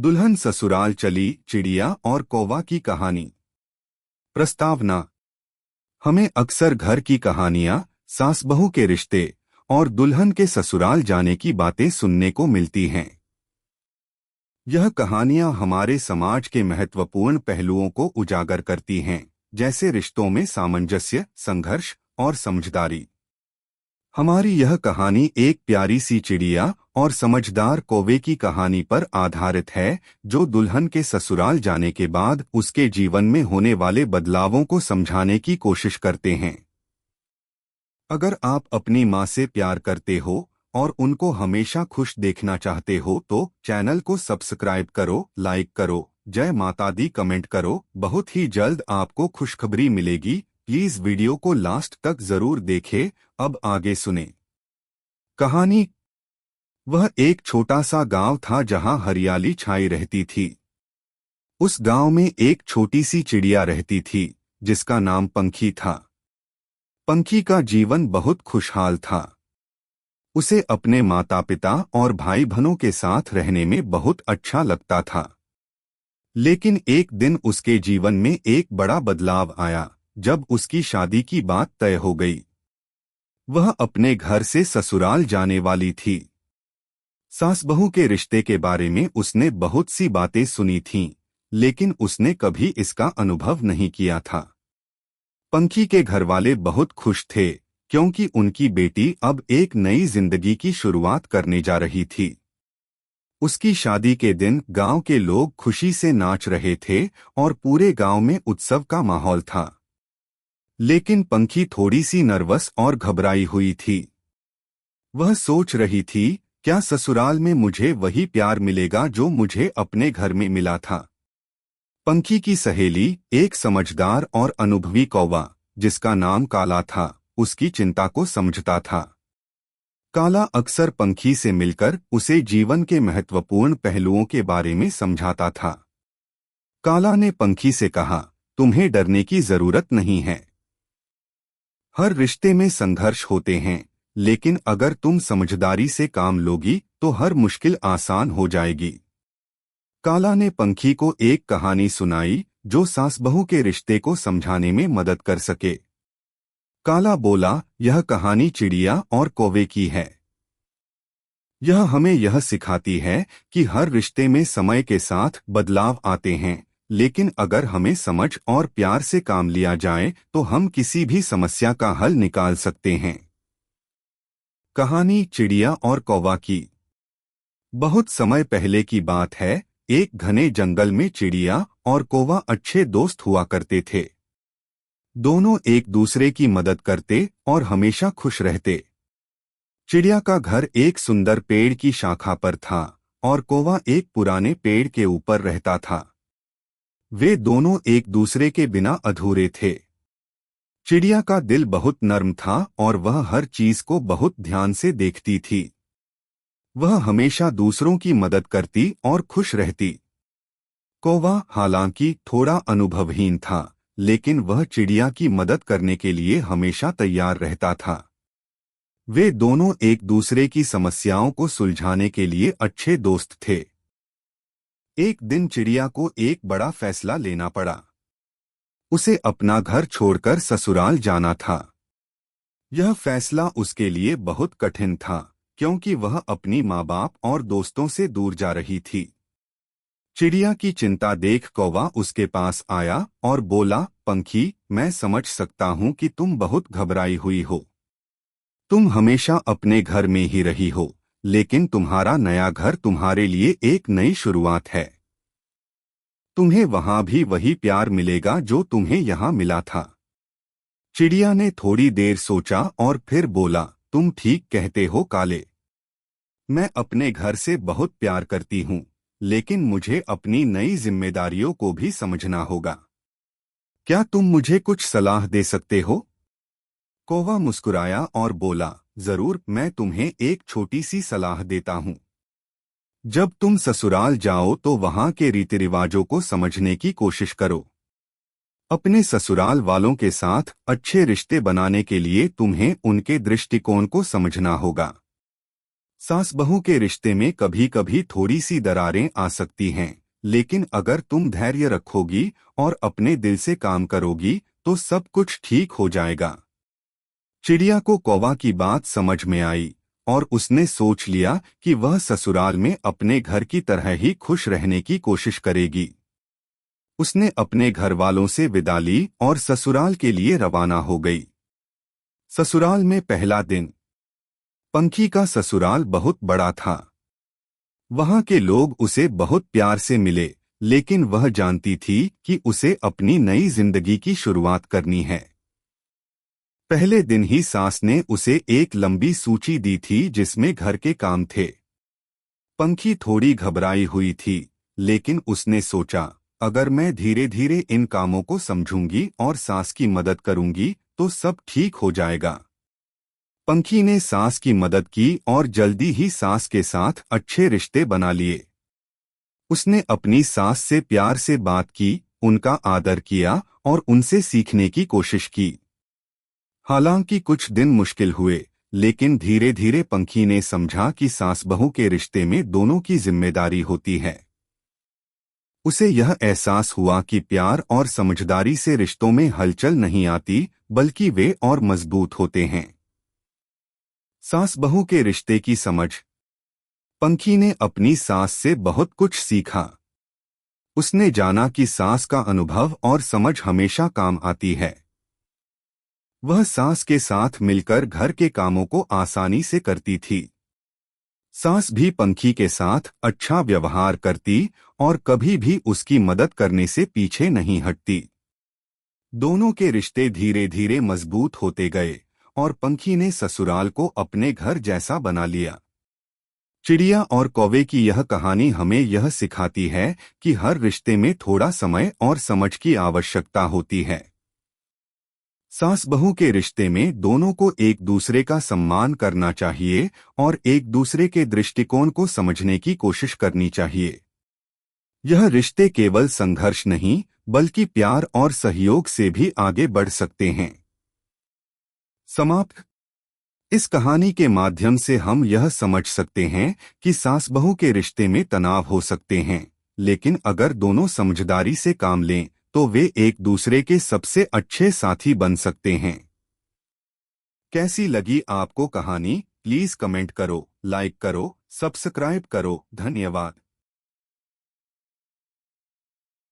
दुल्हन ससुराल चली, चिड़िया और कौवा की कहानी। प्रस्तावना। हमें अक्सर घर की कहानियां, सास बहू के रिश्ते और दुल्हन के ससुराल जाने की बातें सुनने को मिलती हैं। यह कहानियां हमारे समाज के महत्वपूर्ण पहलुओं को उजागर करती हैं, जैसे रिश्तों में सामंजस्य, संघर्ष और समझदारी। हमारी यह कहानी एक प्यारी सी चिड़िया और समझदार कौवे की कहानी पर आधारित है, जो दुल्हन के ससुराल जाने के बाद उसके जीवन में होने वाले बदलावों को समझाने की कोशिश करते हैं। अगर आप अपनी माँ से प्यार करते हो और उनको हमेशा खुश देखना चाहते हो तो चैनल को सब्सक्राइब करो, लाइक करो, जय माता दी कमेंट करो। बहुत ही जल्द आपको खुशखबरी मिलेगी। प्लीज वीडियो को लास्ट तक जरूर देखें। अब आगे सुने कहानी। वह एक छोटा सा गांव था जहां हरियाली छाई रहती थी। उस गांव में एक छोटी सी चिड़िया रहती थी जिसका नाम पंखी था। पंखी का जीवन बहुत खुशहाल था। उसे अपने माता पिता और भाई बहनों के साथ रहने में बहुत अच्छा लगता था। लेकिन एक दिन उसके जीवन में एक बड़ा बदलाव आया जब उसकी शादी की बात तय हो गई। वह अपने घर से ससुराल जाने वाली थी। सास बहू के रिश्ते के बारे में उसने बहुत सी बातें सुनी थीं, लेकिन उसने कभी इसका अनुभव नहीं किया था। पंखी के घरवाले बहुत खुश थे क्योंकि उनकी बेटी अब एक नई जिंदगी की शुरुआत करने जा रही थी। उसकी शादी के दिन गांव के लोग खुशी से नाच रहे थे और पूरे गांव में उत्सव का माहौल था। लेकिन पंखी थोड़ी सी नर्वस और घबराई हुई थी। वह सोच रही थी, क्या ससुराल में मुझे वही प्यार मिलेगा जो मुझे अपने घर में मिला था। पंखी की सहेली, एक समझदार और अनुभवी कौवा जिसका नाम काला था, उसकी चिंता को समझता था। काला अक्सर पंखी से मिलकर उसे जीवन के महत्वपूर्ण पहलुओं के बारे में समझाता था। काला ने पंखी से कहा, तुम्हें डरने की जरूरत नहीं है। हर रिश्ते में संघर्ष होते हैं, लेकिन अगर तुम समझदारी से काम लोगी तो हर मुश्किल आसान हो जाएगी। काला ने पंखी को एक कहानी सुनाई जो सास बहू के रिश्ते को समझाने में मदद कर सके। काला बोला, यह कहानी चिड़िया और कौवे की है। यह हमें यह सिखाती है कि हर रिश्ते में समय के साथ बदलाव आते हैं, लेकिन अगर हमें समझ और प्यार से काम लिया जाए तो हम किसी भी समस्या का हल निकाल सकते हैं। कहानी चिड़िया और कौवा की। बहुत समय पहले की बात है। एक घने जंगल में चिड़िया और कौवा अच्छे दोस्त हुआ करते थे। दोनों एक दूसरे की मदद करते और हमेशा खुश रहते। चिड़िया का घर एक सुंदर पेड़ की शाखा पर था और कौवा एक पुराने पेड़ के ऊपर रहता था। वे दोनों एक दूसरे के बिना अधूरे थे। चिड़िया का दिल बहुत नर्म था और वह हर चीज को बहुत ध्यान से देखती थी। वह हमेशा दूसरों की मदद करती और खुश रहती। कौवा हालांकि थोड़ा अनुभवहीन था, लेकिन वह चिड़िया की मदद करने के लिए हमेशा तैयार रहता था। वे दोनों एक दूसरे की समस्याओं को सुलझाने के लिए अच्छे दोस्त थे। एक दिन चिड़िया को एक बड़ा फैसला लेना पड़ा। उसे अपना घर छोड़कर ससुराल जाना था। यह फैसला उसके लिए बहुत कठिन था क्योंकि वह अपनी माँ बाप और दोस्तों से दूर जा रही थी। चिड़िया की चिंता देख कौवा उसके पास आया और बोला, पंखी, मैं समझ सकता हूँ कि तुम बहुत घबराई हुई हो। तुम हमेशा अपने घर में ही रही हो, लेकिन तुम्हारा नया घर तुम्हारे लिए एक नई शुरुआत है। तुम्हें वहां भी वही प्यार मिलेगा जो तुम्हें यहाँ मिला था। चिड़िया ने थोड़ी देर सोचा और फिर बोला, तुम ठीक कहते हो काले। मैं अपने घर से बहुत प्यार करती हूँ, लेकिन मुझे अपनी नई जिम्मेदारियों को भी समझना होगा। क्या तुम मुझे कुछ सलाह दे सकते हो? कौवा मुस्कुराया और बोला, जरूर, मैं तुम्हें एक छोटी सी सलाह देता हूँ। जब तुम ससुराल जाओ तो वहां के रीति रिवाजों को समझने की कोशिश करो। अपने ससुराल वालों के साथ अच्छे रिश्ते बनाने के लिए तुम्हें उनके दृष्टिकोण को समझना होगा। सास बहू के रिश्ते में कभी कभी थोड़ी सी दरारें आ सकती हैं, लेकिन अगर तुम धैर्य रखोगी और अपने दिल से काम करोगी तो सब कुछ ठीक हो जाएगा। चिड़िया को कौवा की बात समझ में आई और उसने सोच लिया कि वह ससुराल में अपने घर की तरह ही खुश रहने की कोशिश करेगी। उसने अपने घर वालों से विदा ली और ससुराल के लिए रवाना हो गई। ससुराल में पहला दिन। पंखी का ससुराल बहुत बड़ा था। वहां के लोग उसे बहुत प्यार से मिले, लेकिन वह जानती थी कि उसे अपनी नई जिंदगी की शुरुआत करनी है। पहले दिन ही सास ने उसे एक लंबी सूची दी थी जिसमें घर के काम थे। पंखी थोड़ी घबराई हुई थी, लेकिन उसने सोचा, अगर मैं धीरे धीरे इन कामों को समझूंगी और सास की मदद करूंगी तो सब ठीक हो जाएगा। पंखी ने सास की मदद की और जल्दी ही सास के साथ अच्छे रिश्ते बना लिए। उसने अपनी सास से प्यार से बात की, उनका आदर किया और उनसे सीखने की कोशिश की। हालांकि कुछ दिन मुश्किल हुए, लेकिन धीरे धीरे पंखी ने समझा कि सास बहू के रिश्ते में दोनों की जिम्मेदारी होती है। उसे यह एहसास हुआ कि प्यार और समझदारी से रिश्तों में हलचल नहीं आती, बल्कि वे और मजबूत होते हैं। सास बहू के रिश्ते की समझ। पंखी ने अपनी सास से बहुत कुछ सीखा। उसने जाना कि सास का अनुभव और समझ हमेशा काम आती है। वह सास के साथ मिलकर घर के कामों को आसानी से करती थी। सास भी पंखी के साथ अच्छा व्यवहार करती और कभी भी उसकी मदद करने से पीछे नहीं हटती। दोनों के रिश्ते धीरे धीरे मजबूत होते गए और पंखी ने ससुराल को अपने घर जैसा बना लिया। चिड़िया और कौवे की यह कहानी हमें यह सिखाती है कि हर रिश्ते में थोड़ा समय और समझ की आवश्यकता होती है। सास बहू के रिश्ते में दोनों को एक दूसरे का सम्मान करना चाहिए और एक दूसरे के दृष्टिकोण को समझने की कोशिश करनी चाहिए। यह रिश्ते केवल संघर्ष नहीं, बल्कि प्यार और सहयोग से भी आगे बढ़ सकते हैं। समाप्त। इस कहानी के माध्यम से हम यह समझ सकते हैं कि सास बहू के रिश्ते में तनाव हो सकते हैं, लेकिन अगर दोनों समझदारी से काम लें तो वे एक दूसरे के सबसे अच्छे साथी बन सकते हैं। कैसी लगी आपको कहानी? प्लीज कमेंट करो, लाइक करो, सब्सक्राइब करो। धन्यवाद।